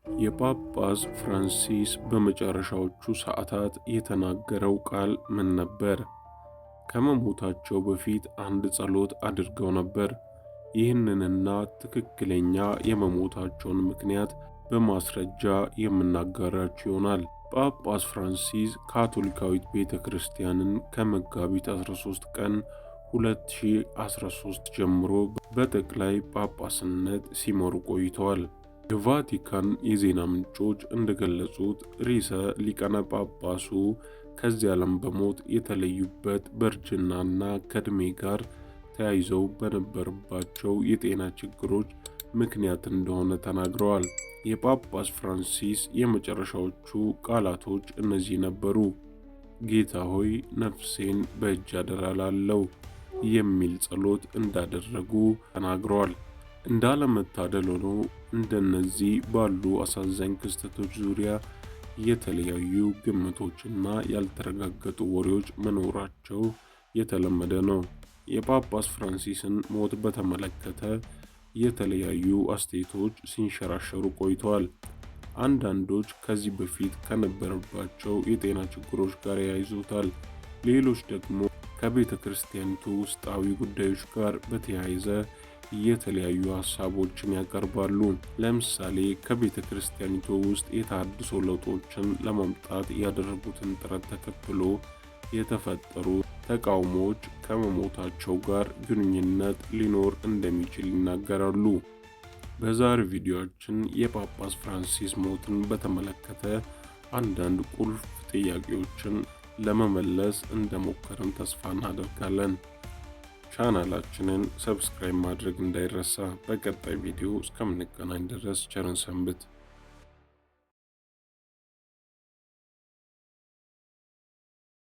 የጳጳስ ፍራንሲስ በመጨረሻዎቹ ሰዓታት የተናገረው ቃል ምን ነበር? ከመሞታቸው በፊት አንድ ጸሎት አድርገው ነበር። ይህንንና ትክክለኛ የመሞታቸውን ምክንያት በማስረጃ የምናጋራችሁ ይሆናል። ጳጳስ ፍራንሲስ ካቶሊካዊት ቤተ ክርስቲያንን ከመጋቢት 13 ቀን 2013 ጀምሮ በጠቅላይ ጳጳስነት ሲመሩ ቆይተዋል። የቫቲካን የዜና ምንጮች እንደገለጹት ርዕሰ ሊቃነ ጳጳሱ ከዚህ ዓለም በሞት የተለዩበት በእርጅናና ከዕድሜ ጋር ተያይዘው በነበረባቸው የጤና ችግሮች ምክንያት እንደሆነ ተናግረዋል። የጳጳስ ፍራንሲስ የመጨረሻዎቹ ቃላቶች እነዚህ ነበሩ። ጌታ ሆይ ነፍሴን በእጅ አደራ ላለው የሚል ጸሎት እንዳደረጉ ተናግረዋል። እንዳለመታደል ሆኖ እንደነዚህ ባሉ አሳዛኝ ክስተቶች ዙሪያ የተለያዩ ግምቶችና ያልተረጋገጡ ወሬዎች መኖራቸው የተለመደ ነው። የጳጳስ ፍራንሲስን ሞት በተመለከተ የተለያዩ አስተያየቶች ሲንሸራሸሩ ቆይተዋል። አንዳንዶች ከዚህ በፊት ከነበረባቸው የጤና ችግሮች ጋር ያይዙታል። ሌሎች ደግሞ ከቤተ ክርስቲያኒቱ ውስጣዊ ጉዳዮች ጋር በተያያዘ የተለያዩ ሐሳቦችን ያቀርባሉ። ለምሳሌ ከቤተ ክርስቲያኒቱ ውስጥ የተሃድሶ ለውጦችን ለማምጣት ያደረጉትን ጥረት ተከትሎ የተፈጠሩ ተቃውሞዎች ከመሞታቸው ጋር ግንኙነት ሊኖር እንደሚችል ይናገራሉ። በዛሬው ቪዲዮአችን የጳጳስ ፍራንሲስ ሞትን በተመለከተ አንዳንድ ቁልፍ ጥያቄዎችን ለመመለስ እንደሞከርን ተስፋ እናደርጋለን። ቻናላችንን ሰብስክራይብ ማድረግ እንዳይረሳ። በቀጣይ ቪዲዮ እስከምንገናኝ ድረስ ቸርን ሰንብት።